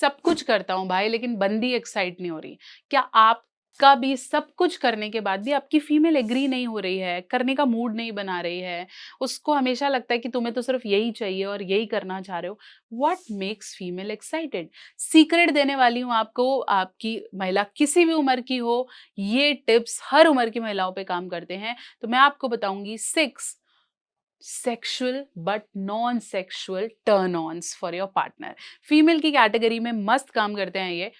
सब कुछ करता हूँ भाई, लेकिन बंदी एक्साइट नहीं हो रही। क्या आपका भी सब कुछ करने के बाद भी आपकी फीमेल एग्री नहीं हो रही है, करने का मूड नहीं बना रही है, उसको हमेशा लगता है कि तुम्हें तो सिर्फ यही चाहिए और यही करना चाह रहे हो? What makes female excited? Secret देने वाली हूँ आपको, आपकी महिला किसी भी उम्र की हो, ये टिप्स हर उम्र की महिलाओं पे काम करते हैं। तो मैं आपको बताऊंगी 6 sexual but non sexual turn ons for your partner. Female की कैटेगरी में मस्त काम करते हैं ये।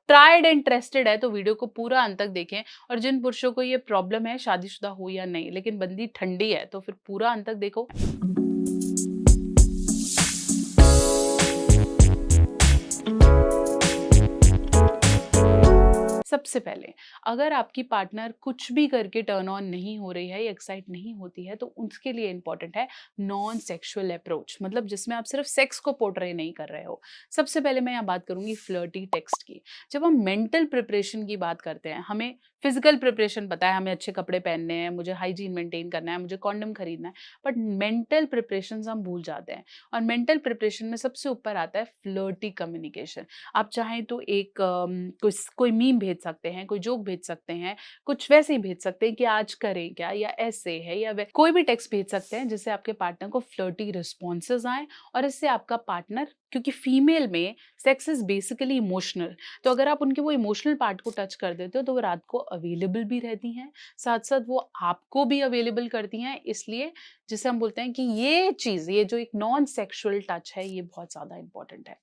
ट्राइड एंड ट्रस्टेड है तो वीडियो को पूरा अंत तक देखें। और जिन पुरुषों को ये प्रॉब्लम है, शादीशुदा हो या नहीं, लेकिन बंदी ठंडी है, तो फिर पूरा अंत तक देखो। सबसे पहले, अगर आपकी पार्टनर कुछ भी करके टर्न ऑन नहीं हो रही है या एक्साइट नहीं होती है, तो उसके लिए इंपॉर्टेंट है नॉन सेक्सुअल अप्रोच, मतलब जिसमें आप सिर्फ सेक्स को पोर्ट्रे नहीं कर रहे हो। सबसे पहले मैं यहाँ बात करूंगी फ्लर्टी टेक्स्ट की। जब हम मेंटल प्रिपरेशन की बात करते हैं, हमें फिजिकल प्रिपरेशन पता है, हमें अच्छे कपड़े पहनने हैं, मुझे हाइजीन मेंटेन करना है, मुझे कॉन्डम खरीदना है, बट मेंटल प्रिपरेशन हम भूल जाते हैं। और मेंटल प्रिपरेशन में सबसे ऊपर आता है फ्लर्टी कम्युनिकेशन। आप चाहें तो एक कोई मीम भेज सकते हैं, कोई जोक भेज सकते हैं, कुछ वैसे ही भेज सकते हैं कि आज करें क्या, या ऐसे है, या कोई भी टेक्स्ट भेज सकते हैं जिससे आपके पार्टनर को फ्लर्टी रिस्पॉन्सेज आए। और इससे आपका पार्टनर, क्योंकि फीमेल में सेक्स इज बेसिकली इमोशनल, तो अगर आप उनके वो इमोशनल पार्ट को टच कर देते हो तो वो रात को अवेलेबल भी रहती हैं, साथ साथ वो आपको भी अवेलेबल करती हैं। इसलिए जिसे हम बोलते हैं कि ये चीज, ये जो एक नॉन सेक्सुअल टच है, ये बहुत ज्यादा इंपॉर्टेंट है।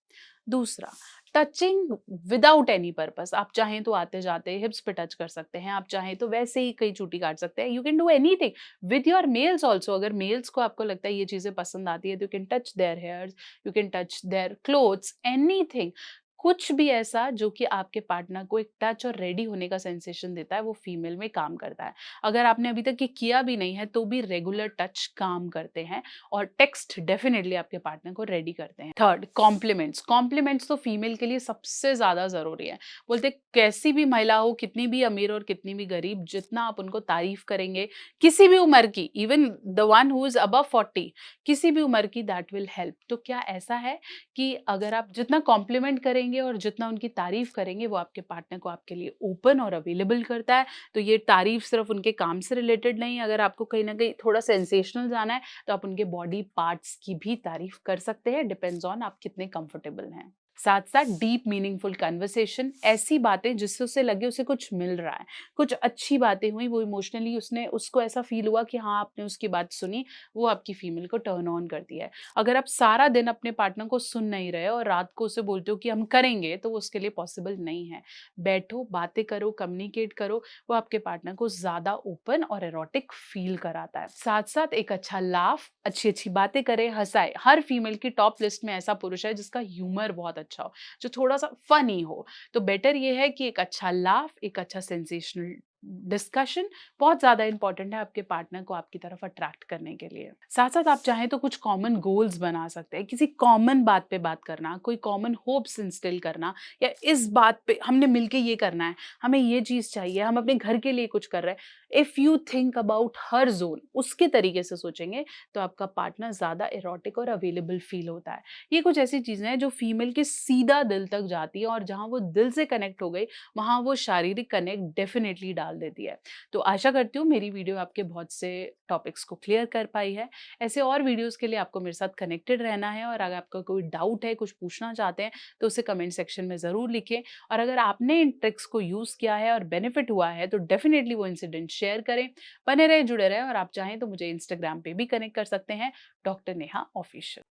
दूसरा, टचिंग विदाउट एनी पर्पस। आप चाहें तो आते जाते हिप्स पे टच कर सकते हैं, आप चाहें तो वैसे ही कई चूटी काट सकते हैं। You can do anything with your males also. अगर मेल्स को आपको लगता है ये चीजें पसंद आती है, तो you can touch their hairs, you can touch their clothes, anything. कुछ भी ऐसा जो कि आपके पार्टनर को एक टच और रेडी होने का सेंसेशन देता है, वो फीमेल में काम करता है। अगर आपने अभी तक ये किया भी नहीं है, तो भी रेगुलर टच काम करते हैं, और टेक्स्ट डेफिनेटली आपके पार्टनर को रेडी करते हैं। Third, compliments. कॉम्प्लीमेंट्स तो फीमेल के लिए सबसे ज्यादा जरूरी है। बोलते कैसी भी महिला हो, कितनी भी अमीर और कितनी भी गरीब, जितना आप उनको तारीफ करेंगे, किसी भी उम्र की, even the one who is above 40, किसी भी उम्र की, दैट विल हेल्प। तो क्या ऐसा है कि अगर आप जितना कॉम्प्लीमेंट करेंगे और जितना उनकी तारीफ करेंगे, वो आपके पार्टनर को आपके लिए ओपन और अवेलेबल करता है। तो ये तारीफ सिर्फ उनके काम से रिलेटेड नहीं, अगर आपको कहीं ना कहीं थोड़ा सेंसेशनल जाना है, तो आप उनके बॉडी पार्ट्स की भी तारीफ कर सकते हैं, डिपेंड्स ऑन आप कितने कंफर्टेबल हैं। साथ साथ डीप मीनिंगफुल कन्वर्सेशन, ऐसी बातें जिससे उसे लगे उसे कुछ मिल रहा है, कुछ अच्छी बातें हुई, वो इमोशनली उसने, उसको ऐसा फील हुआ कि हाँ आपने उसकी बात सुनी, वो आपकी फीमेल को टर्न ऑन करती है। अगर आप सारा दिन अपने पार्टनर को सुन नहीं रहे और रात को उसे बोलते हो कि हम करेंगे, तो वो उसके लिए पॉसिबल नहीं है। बैठो, बातें करो, कम्युनिकेट करो, वो आपके पार्टनर को ज्यादा ओपन और एरोटिक फील कराता है। साथ साथ एक अच्छा लाफ, अच्छी अच्छी बातें करे, हंसाए। हर फीमेल की टॉप लिस्ट में ऐसा पुरुष है जिसका ह्यूमर बहुत अच्छा हो, जो थोड़ा सा फनी हो। तो बेटर ये है कि एक अच्छा लाफ, एक अच्छा सेंसेशनल डिस्कशन बहुत ज्यादा इंपॉर्टेंट है आपके पार्टनर को आपकी तरफ अट्रैक्ट करने के लिए। साथ साथ आप चाहें तो कुछ कॉमन गोल्स बना सकते हैं, किसी कॉमन बात पे बात करना, कोई कॉमन होप्स इंस्टिल करना, या इस बात पे हमने मिलके ये करना है, हमें ये चीज चाहिए, हम अपने घर के लिए कुछ कर रहे हैं। If you think about her zone, उसके तरीके से सोचेंगे, तो आपका पार्टनर ज्यादा एरोटिक और अवेलेबल फील होता है। ये कुछ ऐसी चीजें हैं जो फीमेल के सीधा दिल तक जाती है, और जहां वो दिल से कनेक्ट हो गई, वहां वो शारीरिक कनेक्ट डेफिनेटली डाल देती है। तो आशा करती हूँ मेरी वीडियो आपके बहुत से टॉपिक्स को क्लियर कर पाई है। ऐसे और वीडियोस के लिए आपको मेरे साथ कनेक्टेड रहना है, और अगर आपका कोई डाउट है, कुछ पूछना चाहते हैं, तो उसे कमेंट सेक्शन में जरूर लिखें। और अगर आपने इन ट्रिक्स को यूज किया है और बेनिफिट हुआ है, तो डेफिनेटली वो इंसिडेंट शेयर करें। बने रहे, जुड़े रहे, और आप चाहें तो मुझे इंस्टाग्राम पे भी कनेक्ट कर सकते हैं, डॉक्टर नेहा ऑफिशियल।